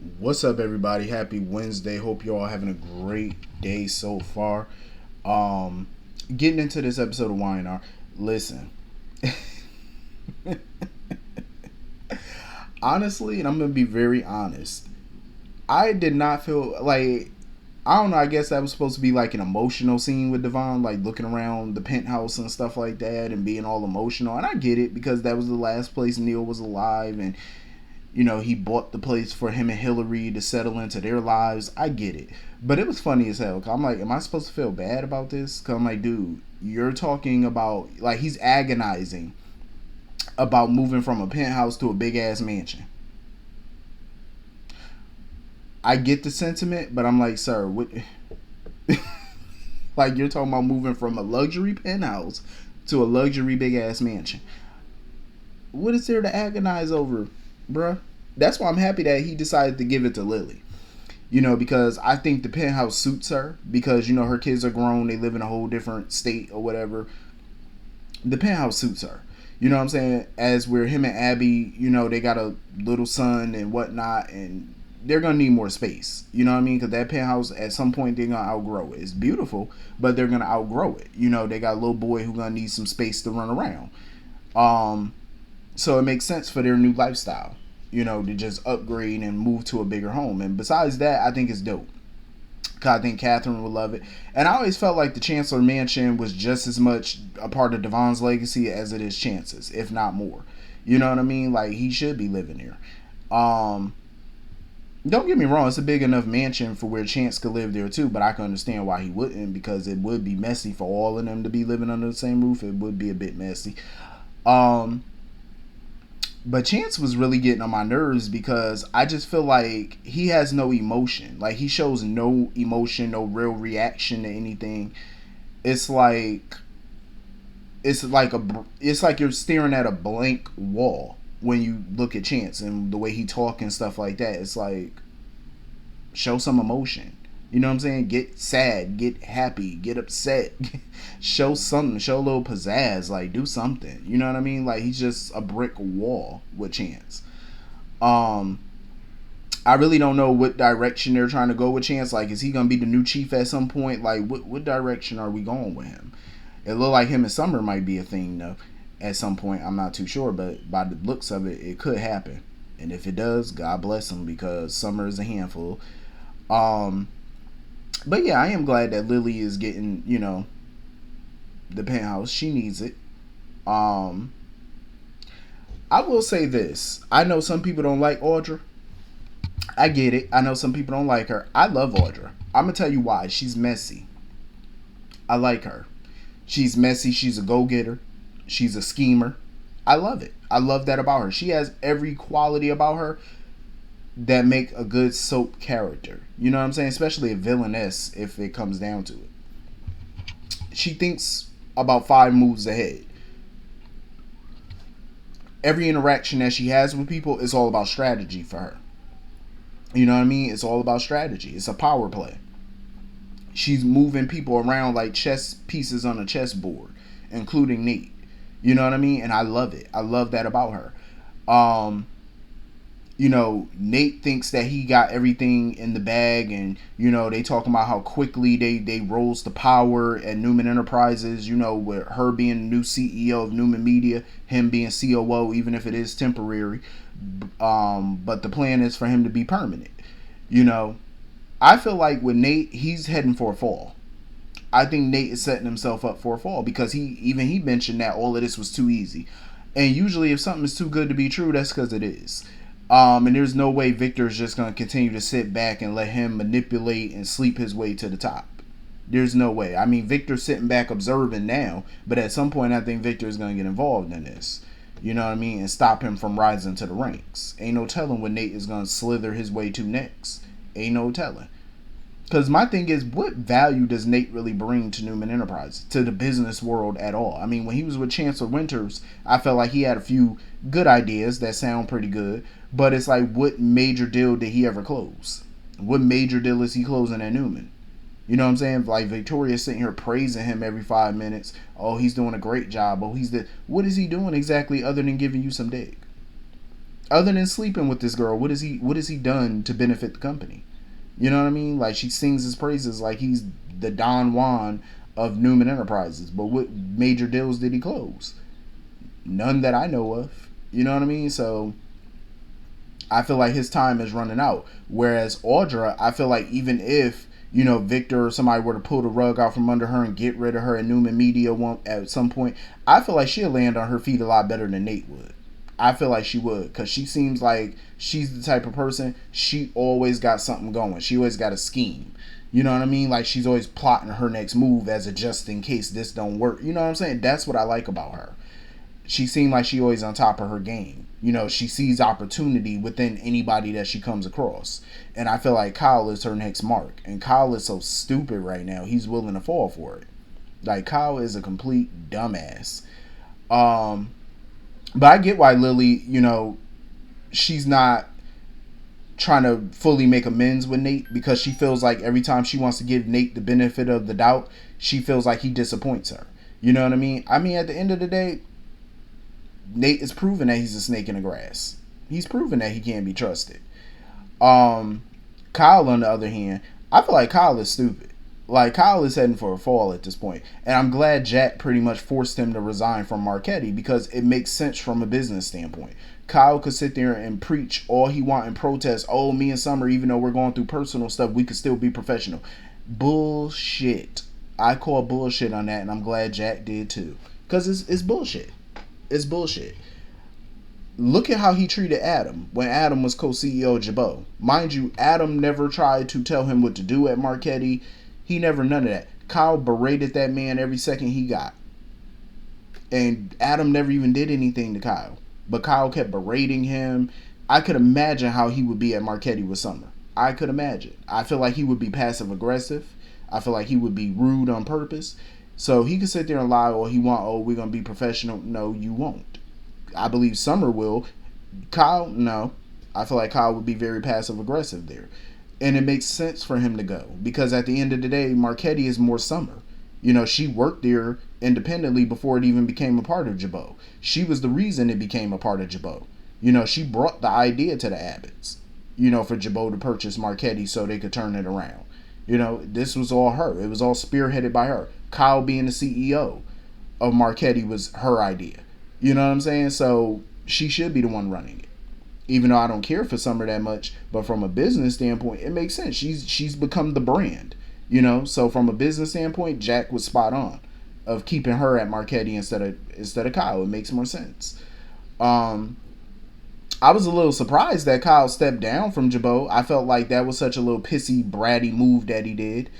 What's up, everybody? Happy Wednesday. Hope you're all having a great day so far. Um, Getting into this episode of YNR. Listen, honestly, and I'm gonna be very honest. I did not feel like I don't know. I guess that was supposed to be like an emotional scene with Devon, like looking around the penthouse and stuff like that, and being all emotional. And I get it because that was the last place Neil was alive, and he bought the place for him and Hillary to settle into their lives. I get it. But it was funny as hell. 'Cause I'm like, am I supposed to feel bad about this? Because I'm like, dude, you're talking about, like, he's agonizing about moving from a penthouse to a big ass mansion. I get the sentiment, but I'm like, sir, what? Like, you're talking about moving from a luxury penthouse to a luxury big ass mansion. What is there to agonize over, bruh? That's why I'm happy that he decided to give it to Lily. Because I think the penthouse suits her because, her kids are grown, they live in a whole different state or whatever. The penthouse suits her. You know what I'm saying? As we're him and Abby, they got a little son and whatnot, and they're going to need more space. You know what I mean? Because that penthouse, at some point, they're going to outgrow it. It's beautiful, but they're going to outgrow it. They got a little boy who's going to need some space to run around. So it makes sense for their new lifestyle, to just upgrade and move to a bigger home. And besides that, I think it's dope. Cause I think Catherine would love it. And I always felt like the Chancellor Mansion was just as much a part of Devon's legacy as it is Chance's, if not more. You know what I mean? Like, he should be living there. Don't get me wrong, it's a big enough mansion for where Chance could live there too, but I can understand why he wouldn't, because it would be messy for all of them to be living under the same roof. It would be a bit messy. But Chance was really getting on my nerves because I just feel like he has no emotion. Like, he shows no emotion, no real reaction to anything. It's like it's like you're staring at a blank wall when you look at Chance and the way he talk and stuff like that. It's like, show some emotion. You know what I'm saying? Get sad, get happy, get upset. Show something, show a little pizzazz, like, do something. You know what I mean? Like, he's just a brick wall with Chance. Um I really don't know what direction they're trying to go with Chance. Like, is he gonna be the new chief at some point? Like, what direction are we going with him? It looked like him and Summer might be a thing though at some point. I'm not too sure, but by the looks of it, it could happen. And if it does, God bless him, because Summer is a handful. Um but yeah, I am glad that Lily is getting, the penthouse. She needs it. Um, I will say this. I know some people don't like Audra. I get it. I know some people don't like her. I love Audra. I'm gonna tell you why. She's messy. I like her. She's messy. She's a go-getter. She's a schemer. I love it. I love that about her. She has every quality about her that make a good soap character. You know what I'm saying? Especially a villainess, if it comes down to it. She thinks about 5 moves ahead. Every interaction that she has with people is all about strategy for her. You know what I mean? It's all about strategy. It's a power play. She's moving people around like chess pieces on a chessboard, including Nate. You know what I mean? And I love it. I love that about her. Um, Nate thinks that he got everything in the bag, and, they talking about how quickly they rose to power at Newman Enterprises, with her being the new CEO of Newman Media, him being COO, even if it is temporary. But the plan is for him to be permanent. You know, I feel like with Nate, he's heading for a fall. I think Nate is setting himself up for a fall because he mentioned that all of this was too easy. And usually if something is too good to be true, that's because it is. And there's no way Victor is just going to continue to sit back and let him manipulate and sleep his way to the top. There's no way. I mean, Victor's sitting back observing now, but at some point I think Victor is going to get involved in this. You know what I mean? And stop him from rising to the ranks. Ain't no telling what Nate is going to slither his way to next. Ain't no telling. Because my thing is, what value does Nate really bring to Newman Enterprise, to the business world at all? I mean, when he was with Chancellor Winters, I felt like he had a few good ideas that sound pretty good. But it's like, what major deal did he ever close? What major deal is he closing at Newman? You know what I'm saying? Like, Victoria's sitting here praising him every 5 minutes. Oh, he's doing a great job. Oh, what is he doing exactly other than giving you some dick? Other than sleeping with this girl, what has he done to benefit the company? You know what I mean? Like, she sings his praises like he's the Don Juan of Newman Enterprises. But what major deals did he close? None that I know of. You know what I mean? So I feel like his time is running out. Whereas Audra, I feel like even if, Victor or somebody were to pull the rug out from under her and get rid of her at Newman Media at some point, I feel like she'll land on her feet a lot better than Nate would. I feel like she would, because she seems like she's the type of person, she always got something going. She always got a scheme. You know what I mean? Like, she's always plotting her next move as a just in case this don't work. You know what I'm saying? That's what I like about her. She seemed like she always on top of her game. She sees opportunity within anybody that she comes across. And I feel like Kyle is her next mark. And Kyle is so stupid right now, he's willing to fall for it. Like, Kyle is a complete dumbass. But I get why Lily, she's not trying to fully make amends with Nate, because she feels like every time she wants to give Nate the benefit of the doubt, she feels like he disappoints her. You know what I mean? I mean, at the end of the day, Nate is proven that he's a snake in the grass. He's proven that he can't be trusted. Kyle, on the other hand, I feel like Kyle is stupid. Like, Kyle is heading for a fall at this point. And I'm glad Jack pretty much forced him to resign from Marchetti, because it makes sense from a business standpoint. Kyle could sit there and preach all he want and protest, oh, me and Summer, even though we're going through personal stuff, we could still be professional. Bullshit. I call bullshit on that, and I'm glad Jack did too. Because it's bullshit. It's bullshit. Look at how he treated Adam when Adam was co-CEO of Jabot. Mind you, Adam never tried to tell him what to do at Marchetti. He never none of that. Kyle berated that man every second he got. And Adam never even did anything to Kyle. But Kyle kept berating him. I could imagine how he would be at Marchetti with Summer. I could imagine. I feel like he would be passive aggressive. I feel like he would be rude on purpose. So he could sit there and lie all he want. Oh, we're going to be professional. No, you won't. I believe Summer will. Kyle, no. I feel like Kyle would be very passive aggressive there. And it makes sense for him to go. Because at the end of the day, Marchetti is more Summer. She worked there independently before it even became a part of Jabot. She was the reason it became a part of Jabot. She brought the idea to the Abbotts, for Jabot to purchase Marchetti so they could turn it around. This was all her. It was all spearheaded by her. Kyle being the CEO of Marchetti was her idea. You know what I'm saying? So she should be the one running it. Even though I don't care for Summer that much, but from a business standpoint, it makes sense. She's become the brand. So from a business standpoint, Jack was spot on of keeping her at Marchetti instead of Kyle. It makes more sense. I was a little surprised that Kyle stepped down from Jabot. I felt like that was such a little pissy, bratty move that he did,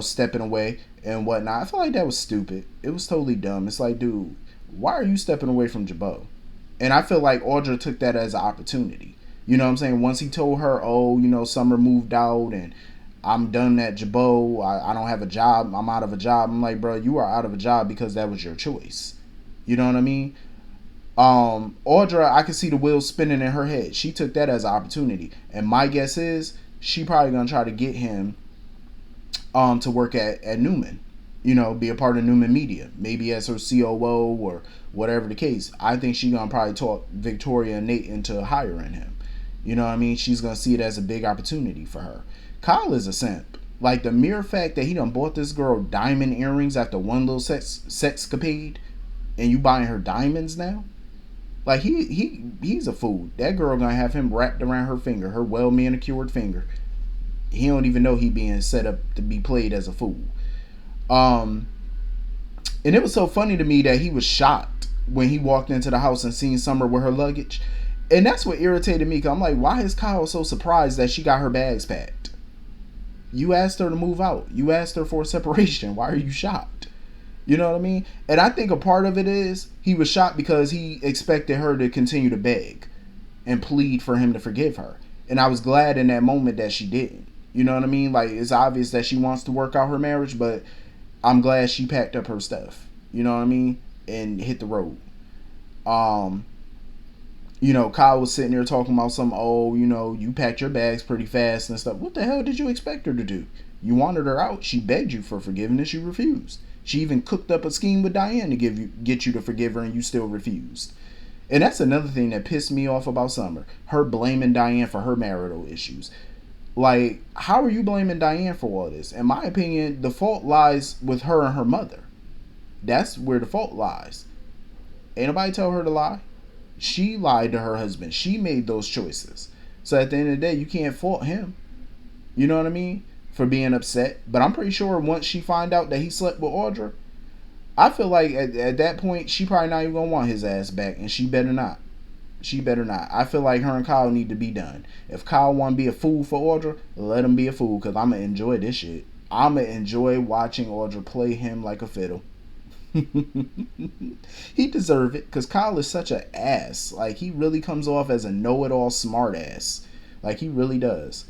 stepping away and whatnot. I felt like that was stupid. It was totally dumb. It's like, dude, why are you stepping away from Jabot? And I feel like Audra took that as an opportunity. You know what I'm saying? Once he told her, oh, Summer moved out and I'm done at Jabot. I don't have a job. I'm out of a job. I'm like, bro, you are out of a job because that was your choice. You know what I mean? Audra, I could see the wheels spinning in her head. She took that as an opportunity. And my guess is she probably going to try to get him to work at Newman. Be a part of Newman Media. Maybe as her COO or whatever the case. I think she's going to probably talk Victoria and Nate into hiring him. You know what I mean? She's going to see it as a big opportunity for her. Kyle is a simp. Like, the mere fact that he done bought this girl diamond earrings after one little sexcapade, and you buying her diamonds now? Like, he's a fool. That girl gonna have him wrapped around her finger, her well manicured finger. He don't even know he being set up to be played as a fool. And it was so funny to me that he was shocked when he walked into the house and seen Summer with her luggage. And that's what irritated me, because I'm like, why is Kyle so surprised that she got her bags packed? You asked her to move out. You asked her for a separation. Why are you shocked? You know what I mean? And I think a part of it is he was shocked because he expected her to continue to beg and plead for him to forgive her. And I was glad in that moment that she didn't. You know what I mean? Like, it's obvious that she wants to work out her marriage, but I'm glad she packed up her stuff. You know what I mean? And hit the road. Kyle was sitting there talking about you packed your bags pretty fast and stuff. What the hell did you expect her to do? You wanted her out. She begged you for forgiveness. You refused. She even cooked up a scheme with Diane to get you to forgive her, and you still refused. And that's another thing that pissed me off about Summer. Her blaming Diane for her marital issues. Like, how are you blaming Diane for all this? In my opinion, the fault lies with her and her mother. That's where the fault lies. Ain't nobody tell her to lie. She lied to her husband. She made those choices. So at the end of the day, you can't fault him. You know what I mean? For being upset. But I'm pretty sure once she find out that he slept with Audra, I feel like at that point, she probably not even going to want his ass back. And she better not. She better not. I feel like her and Kyle need to be done. If Kyle want to be a fool for Audra, let him be a fool. Because I'm going to enjoy this shit. I'm going to enjoy watching Audra play him like a fiddle. He deserve it. Because Kyle is such an ass. Like, he really comes off as a know-it-all smart ass. Like, he really does.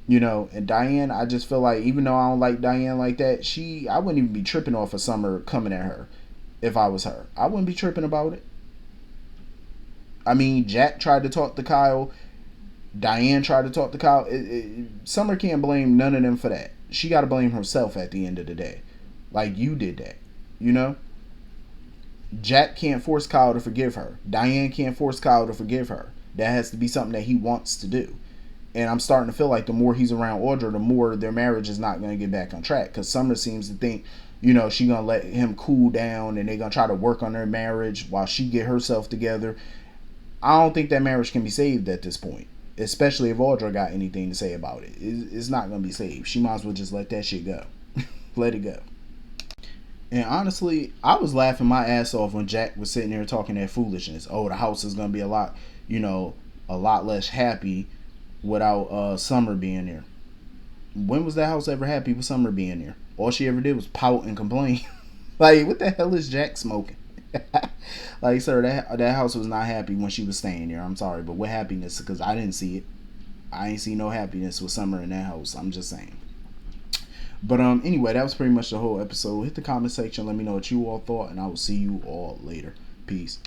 You know, and Diane, I just feel like, even though I don't like Diane like that, I wouldn't even be tripping off of Summer coming at her if I was her. I wouldn't be tripping about it. I mean, Jack tried to talk to Kyle. Diane tried to talk to Kyle. Summer can't blame none of them for that. She got to blame herself at the end of the day. Like, you did that. You know? Jack can't force Kyle to forgive her. Diane can't force Kyle to forgive her. That has to be something that he wants to do. And I'm starting to feel like the more he's around Audra, the more their marriage is not going to get back on track. Because Summer seems to think, you know, she's going to let him cool down and they're going to try to work on their marriage while she get herself together. I don't think that marriage can be saved at this point. Especially if Audra got anything to say about it. It's not going to be saved. She might as well just let that shit go. Let it go. And honestly, I was laughing my ass off when Jack was sitting there talking that foolishness. Oh, the house is going to be a lot less happy without Summer being there. When was that house ever happy with Summer being there? All she ever did was pout and complain. Like, what the hell is Jack smoking? Like, sir, that house was not happy when she was staying there. I'm sorry, but what happiness? Because I didn't see it. I ain't see no happiness with Summer in that house. I'm just saying. But anyway, that was pretty much the whole episode. Hit the comment section. Let me know what you all thought, and I will see you all later. Peace.